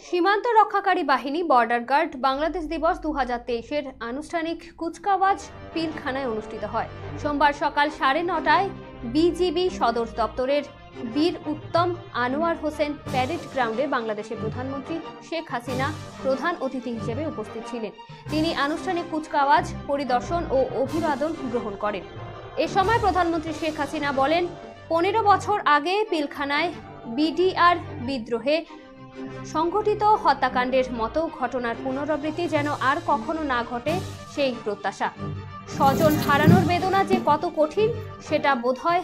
সীমান্ত রক্ষাকারী বাহিনী বর্ডার গার্ড বাংলাদেশ দিবস 2023-এর আনুষ্ঠানিক কুচকাওয়াজ পিলখানায় অনুষ্ঠিত হয়। সোমবার সকাল 9:30টায় বিজিবি সদর দপ্তরের বীর উত্তম আনোয়ার হোসেন প্যারেড গ্রাউন্ডে বাংলাদেশের প্রধানমন্ত্রী শেখ হাসিনা প্রধান অতিথি হিসেবে উপস্থিত ছিলেন। তিনি আনুষ্ঠানিক কুচকাওয়াজ পরিদর্শন ও অভিবাদন গ্রহণ করেন। এ সময় প্রধানমন্ত্রী শেখ হাসিনা বলেন, 15 বছর আগে পিলখানায় বিডিআর বিদ্রোহে সংঘটিত হত্যাকাণ্ডের মতো ঘটনার পুনরাবৃত্তি যেন আর কখনো না ঘটে সেই প্রত্যাশা। স্বজন হারানোর বেদনা যে কত কঠিন সেটা বোধহয়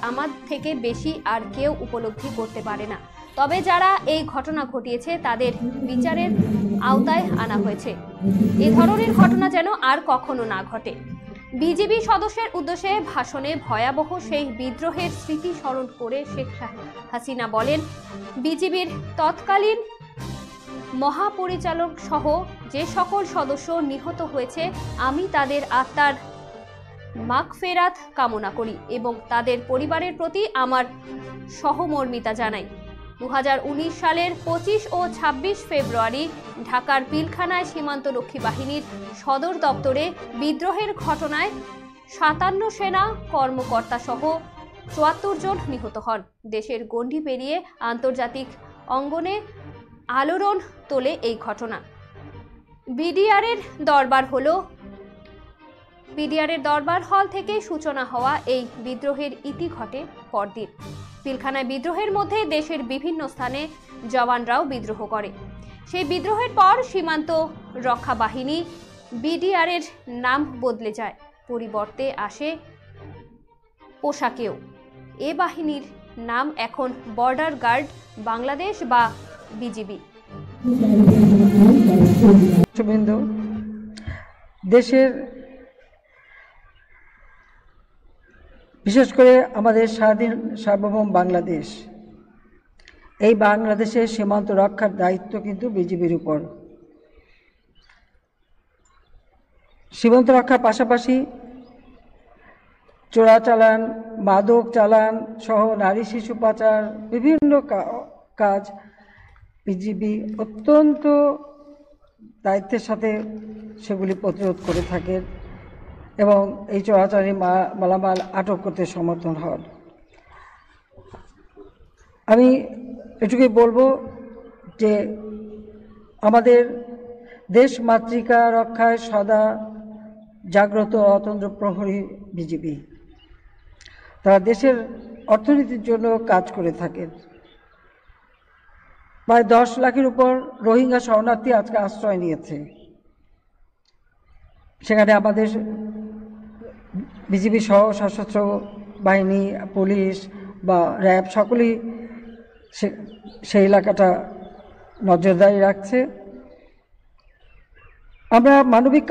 আমার থেকে বেশি আর কেউ উপলব্ধি করতে পারে না। তবে যারা এই ঘটনা ঘটিয়েছে তাদের বিচারের আওতায় আনা হয়েছে। এ ধরনের ঘটনা যেন আর কখনো না ঘটে। বিজিবি সদস্যের উদ্দেশ্যে ভাষণে ভয়াবহ সেই বিদ্রোহের স্মৃতি স্মরণ করে শেখ হাসিনা বলেন, বিজিবির তৎকালীন মহাপরিচালক সহ যে সকল সদস্য নিহত হয়েছে আমি তাদের আত্মার মাগফিরাত কামনা করি এবং তাদের পরিবারের প্রতি আমার সহমর্মিতা জানাই। 2019 সালের 25 ও 26 ফেব্রুয়ারি ঢাকার পিলখানায় সীমান্তরক্ষী বাহিনীর সদর দপ্তরে বিদ্রোহের ঘটনায় 57 সেনা কর্মকর্তা সহ 74 জন নিহত হন। দেশের গণ্ডি পেরিয়ে আন্তর্জাতিক অঙ্গনে আলোড়ন তোলে এই ঘটনা। বিডিআরের দরবার হল থেকে সূচনা হওয়া এই বিদ্রোহের ইতি ঘটে পরদিন। পিলখানায় বিদ্রোহের মধ্যে দেশের বিভিন্ন স্থানে জওয়ানরাও বিদ্রোহ করে। সেই বিদ্রোহের পর সীমান্ত রক্ষা বাহিনী বিডিআরের নাম বদলে যায়, পরিবর্তে আসে পোশাকেও। এ বাহিনীর নাম এখন বর্ডার গার্ড বাংলাদেশ বা বিজিবি। দেশের বিশেষ করে আমাদের স্বাধীন সার্বভৌম বাংলাদেশ, এই বাংলাদেশের সীমান্ত রক্ষার দায়িত্ব কিন্তু বিজিবির উপর। সীমান্ত রক্ষার পাশাপাশি চোরাচালান, মাদক চালান সহ নারী শিশু পাচার বিভিন্ন কাজ বিজিবি অত্যন্ত দায়িত্বের সাথে সেগুলি প্রতিরোধ করে থাকে এবং এই চোরাচালানি মালামাল আটক করতে সমর্থন হন। আমি এটুকুই বলবো যে আমাদের দেশ মাতৃকা রক্ষায় সদা জাগ্রত অতন্দ্র প্রহরী বিজিবি। তারা দেশের অর্থনীতির জন্য কাজ করে থাকেন। প্রায় 10 লাখের উপর রোহিঙ্গা শরণার্থী আজকে আশ্রয় নিয়েছে। সেখানে আমাদের বিজিবি সহ সশস্ত্র বাহিনী, পুলিশ বা র্যাব সকলেই সেই এলাকাটা নজরদারি রাখছে। আমরা মানবিক